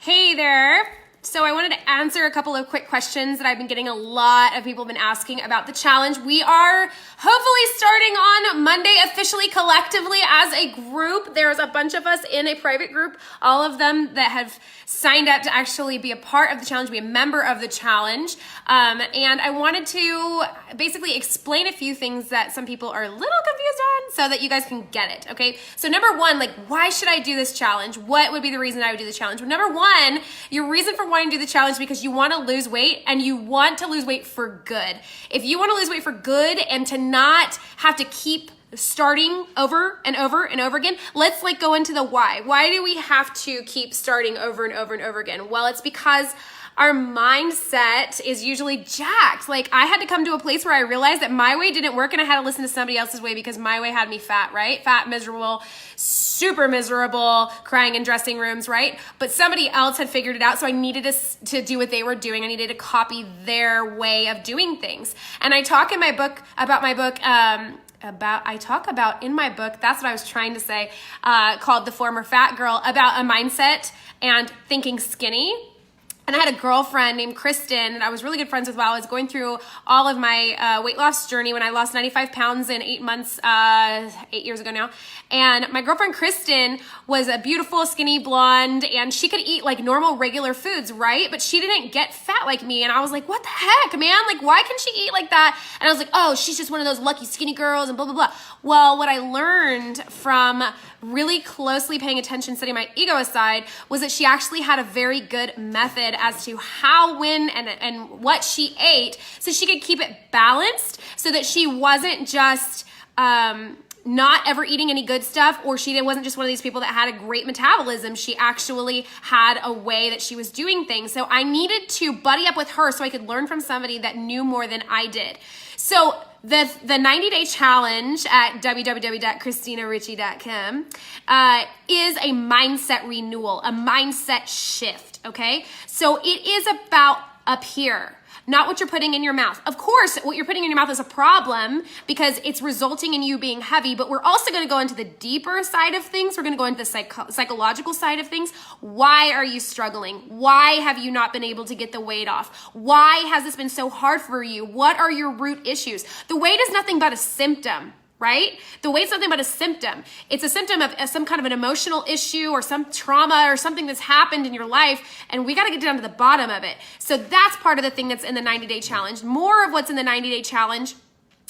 Hey there. So I wanted to answer a couple of quick questions that I've been getting. A lot of people have been asking about the challenge. We are hopefully starting on Monday officially, collectively as a group. There's a bunch of us in a private group, all of them that have signed up to actually be a part of the challenge, be a member of the challenge. And I wanted to basically explain a few things that some people are a little confused on so that you guys can get it, okay? So number one, why should I do this challenge? What would be the reason I would do the challenge? Well, number one, your reason for wanting to do the challenge is because you want to lose weight, and you want to lose weight for good. If you want to lose weight for good and to not have to keep starting over and over and over again, let's go into the why. Why do we have to keep starting over and over and over again? Well, it's because our mindset is usually jacked. I had to come to a place where I realized that my way didn't work and I had to listen to somebody else's way because my way had me fat, right? Fat, miserable, super miserable, crying in dressing rooms, right? But somebody else had figured it out, so I needed to do what they were doing. I needed to copy their way of doing things. And I talk in my book about my book, I talk about in my book, that's what I was trying to say, called The Former Fat Girl, about a mindset and thinking skinny. And I had a girlfriend named Kristen, and I was really good friends with while I was going through all of my weight loss journey when I lost 95 pounds in 8 months, 8 years ago now. And my girlfriend Kristen was a beautiful, skinny blonde, and she could eat normal, regular foods, right? But she didn't get fat like me. And I was like, what the heck, man? Why can she eat like that? And I was like, oh, she's just one of those lucky skinny girls and blah, blah, blah. Well, what I learned from really closely paying attention, setting my ego aside, was that she actually had a very good method as to how, when, and what she ate so she could keep it balanced so that she wasn't just not ever eating any good stuff, or she wasn't just one of these people that had a great metabolism. She actually had a way that she was doing things. So I needed to buddy up with her so I could learn from somebody that knew more than I did. So the 90-day challenge at www.christinaricci.com is a mindset renewal, a mindset shift, okay? So it is about up here, not what you're putting in your mouth. Of course, what you're putting in your mouth is a problem because it's resulting in you being heavy, but we're also going to go into the deeper side of things. We're going to go into the psychological side of things. Why are you struggling? Why have you not been able to get the weight off? Why has this been so hard for you? What are your root issues? The weight is nothing but a symptom, right? The weight's nothing but a symptom. It's a symptom of some kind of an emotional issue or some trauma or something that's happened in your life, and we got to get down to the bottom of it. So that's part of the thing that's in the 90-day challenge. More of what's in the 90-day challenge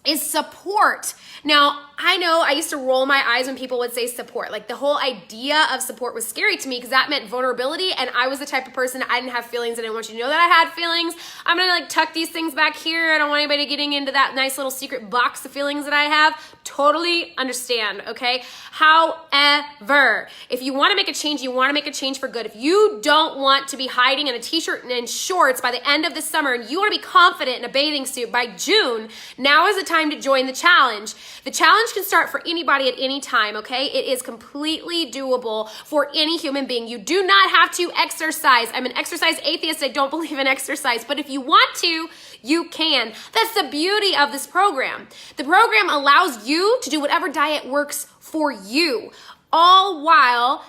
is support. Now, I know I used to roll my eyes when people would say support. The whole idea of support was scary to me because that meant vulnerability, and I was the type of person, I didn't have feelings. I didn't want you to know that I had feelings. I'm gonna tuck these things back here. I don't want anybody getting into that nice little secret box of feelings that I have. Totally understand, okay? However, if you wanna make a change, you wanna make a change for good. If you don't want to be hiding in a t-shirt and shorts by the end of the summer, and you wanna be confident in a bathing suit by June, now is the time to join the challenge. The challenge can start for anybody at any time, okay? It is completely doable for any human being. You do not have to exercise. I'm an exercise atheist. I don't believe in exercise, but if you want to, you can. That's the beauty of this program. The program allows you to do whatever diet works for you, all while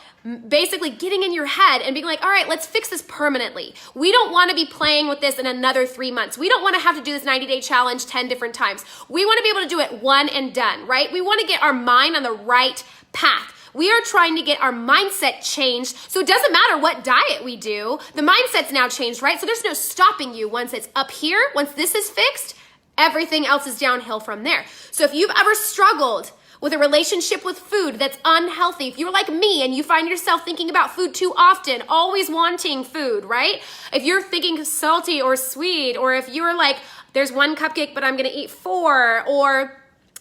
basically getting in your head and being like, all right, let's fix this permanently. We don't want to be playing with this in another 3 months. We don't want to have to do this 90-day challenge 10 different times. We want to be able to do it one and done, right? We want to get our mind on the right path. We are trying to get our mindset changed, so it doesn't matter what diet we do. The mindset's now changed, right? So there's no stopping you once it's up here. Once this is fixed, everything else is downhill from there. So if you've ever struggled with a relationship with food that's unhealthy, if you're like me and you find yourself thinking about food too often, always wanting food, right? If you're thinking salty or sweet, or if you're like, there's one cupcake, but I'm gonna eat 4, or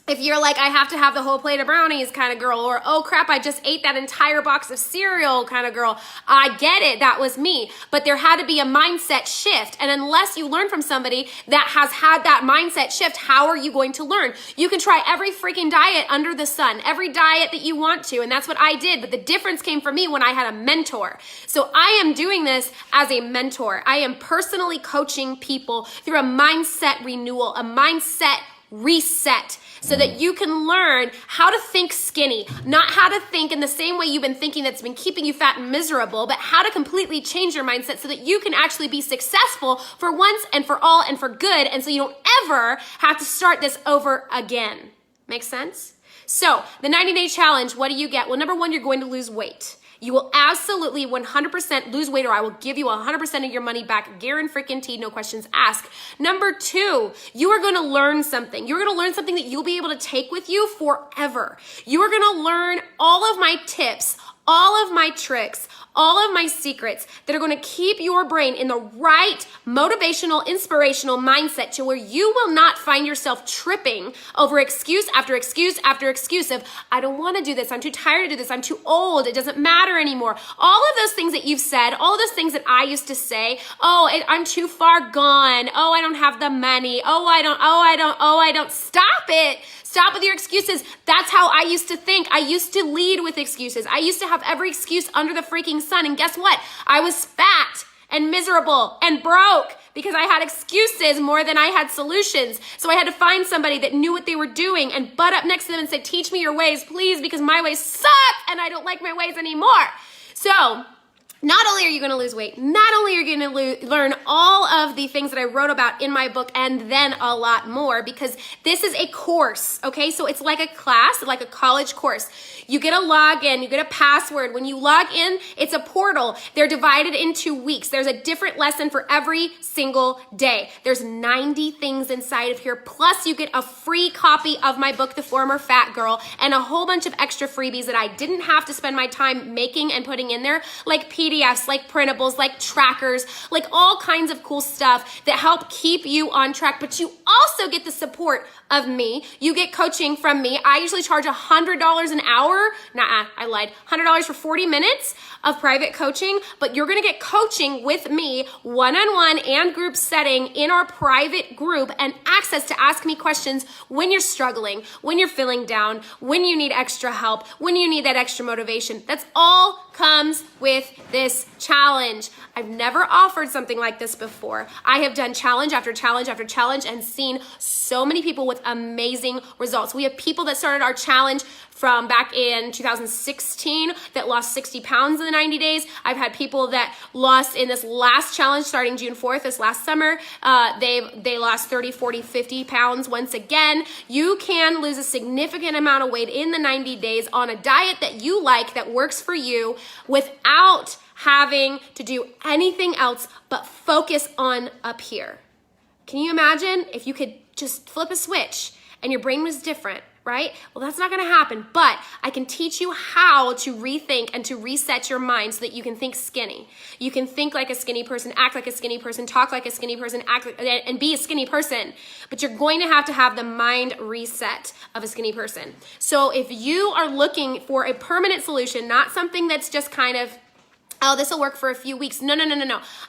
if you're like, I have to have the whole plate of brownies kind of girl, or oh crap, I just ate that entire box of cereal kind of girl. I get it, that was me. But there had to be a mindset shift. And unless you learn from somebody that has had that mindset shift, how are you going to learn? You can try every freaking diet under the sun, every diet that you want to. And that's what I did. But the difference came for me when I had a mentor. So I am doing this as a mentor. I am personally coaching people through a mindset renewal, a mindset reset, so that you can learn how to think skinny, not how to think in the same way you've been thinking that's been keeping you fat and miserable, but how to completely change your mindset so that you can actually be successful for once and for all and for good, and so you don't ever have to start this over again. Make sense? So the 90-day challenge, what do you get? Well, number one, you're going to lose weight. You will absolutely 100% lose weight, or I will give you 100% of your money back, guaranteed, no questions asked. Number two, you are going to learn something. You're going to learn something that you'll be able to take with you forever. You are going to learn all of my tips, all of my tricks, all of my secrets that are going to keep your brain in the right motivational, inspirational mindset to where you will not find yourself tripping over excuse after excuse after excuse of, I don't want to do this, I'm too tired to do this, I'm too old, it doesn't matter anymore. All of those things that you've said, all of those things that I used to say, I'm too far gone, I don't have the money, I don't, stop it. Stop with your excuses. That's how I used to think. I used to lead with excuses. I used to have every excuse under the freaking sun. And guess what? I was fat and miserable and broke because I had excuses more than I had solutions. So I had to find somebody that knew what they were doing and butt up next to them and say, teach me your ways, please, because my ways suck and I don't like my ways anymore. So not only are you going to lose weight, not only are you going to learn all of the things that I wrote about in my book and then a lot more, because this is a course, okay? So it's like a class, like a college course. You get a login, you get a password. When you log in, it's a portal. They're divided into weeks. There's a different lesson for every single day. There's 90 things inside of here. Plus you get a free copy of my book, The Former Fat Girl, and a whole bunch of extra freebies that I didn't have to spend my time making and putting in there, like PDFs, like printables, like trackers, like all kinds of cool stuff that help keep you on track. But you also get the support of me. You get coaching from me. I usually charge $100 an hour. I lied. $100 for 40 minutes of private coaching, but you're going to get coaching with me one-on-one and group setting in our private group, and access to ask me questions when you're struggling, when you're feeling down, when you need extra help, when you need that extra motivation. That's all comes with this challenge. I've never offered something like this before. I have done challenge after challenge after challenge and seen so many people with amazing results. We have people that started our challenge from back in 2016 that lost 60 pounds in the 90 days. I've had people that lost in this last challenge starting June 4th, this last summer. They lost 30, 40, 50 pounds once again. You can lose a significant amount of weight in the 90 days on a diet that you like, that works for you, without having to do anything else but focus on up here. Can you imagine if you could just flip a switch and your brain was different? Right? Well, that's not going to happen, but I can teach you how to rethink and to reset your mind so that you can think skinny. You can think like a skinny person, act like a skinny person, talk like a skinny person, and be a skinny person. But you're going to have the mind reset of a skinny person. So if you are looking for a permanent solution, not something that's just kind of, this will work for a few weeks. No.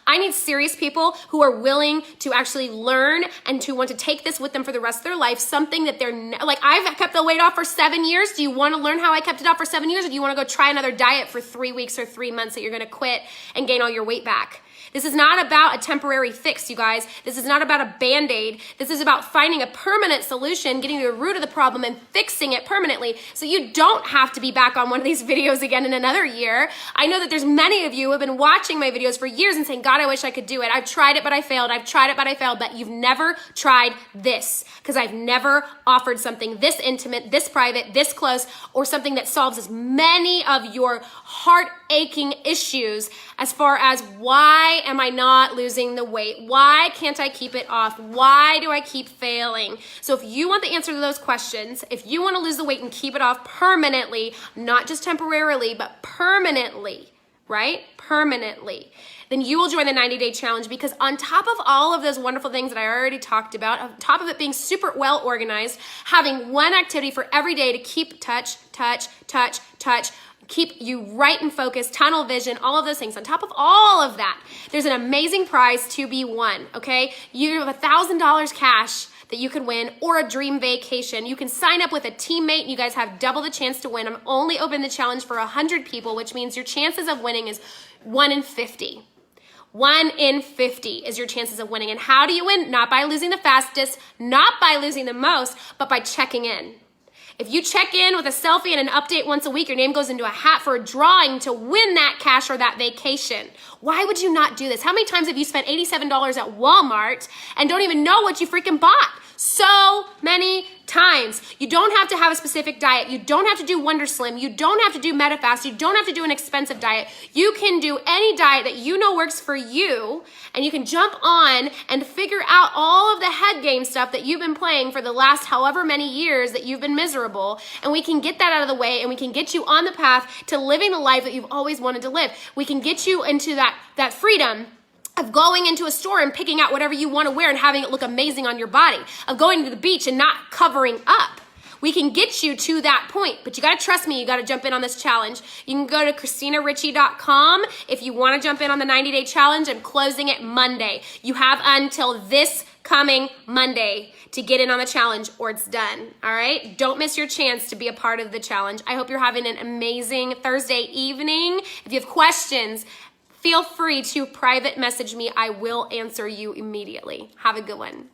I need serious people who are willing to actually learn and to want to take this with them for the rest of their life. Something that they're like, I've kept the weight off for 7 years. Do you want to learn how I kept it off for 7 years? Or do you want to go try another diet for 3 weeks or 3 months that you're going to quit and gain all your weight back? This is not about a temporary fix, you guys. This is not about a Band-Aid. This is about finding a permanent solution, getting to the root of the problem and fixing it permanently so you don't have to be back on one of these videos again in another year. I know that there's many of you who have been watching my videos for years and saying, God, I wish I could do it. I've tried it, but I failed. I've tried it, but I failed. But you've never tried this, because I've never offered something this intimate, this private, this close, or something that solves as many of your heart-aching issues as far as, why am I not losing the weight? Why can't I keep it off? Why do I keep failing? So if you want the answer to those questions, if you want to lose the weight and keep it off permanently, not just temporarily, but permanently, right? Permanently, then you will join the 90-day challenge, because on top of all of those wonderful things that I already talked about, on top of it being super well organized, having one activity for every day to keep touch, keep you right in focus, tunnel vision, all of those things. On top of all of that, there's an amazing prize to be won, okay? You have $1,000 cash that you can win, or a dream vacation. You can sign up with a teammate and you guys have double the chance to win. I'm only opening the challenge for 100 people, which means your chances of winning is 1 in 50. 1 in 50 is your chances of winning. And how do you win? Not by losing the fastest, not by losing the most, but by checking in. If you check in with a selfie and an update once a week, your name goes into a hat for a drawing to win that cash or that vacation. Why would you not do this? How many times have you spent $87 at Walmart and don't even know what you freaking bought? So many times. You don't have to have a specific diet. You don't have to do Wonder Slim. You don't have to do MetaFast. You don't have to do an expensive diet. You can do any diet that you know works for you, and you can jump on and figure out all of the head game stuff that you've been playing for the last however many years that you've been miserable, and we can get that out of the way, and we can get you on the path to living the life that you've always wanted to live. We can get you into that freedom of going into a store and picking out whatever you want to wear and having it look amazing on your body, of going to the beach and not covering up. We can get you to that point, but you got to trust me. You got to jump in on this challenge. You can go to ChristinaRicci.com if you want to jump in on the 90-day challenge. I'm closing it Monday. You have until this coming Monday to get in on the challenge or it's done. All right? Don't miss your chance to be a part of the challenge. I hope you're having an amazing Thursday evening. If you have questions, feel free to private message me. I will answer you immediately. Have a good one.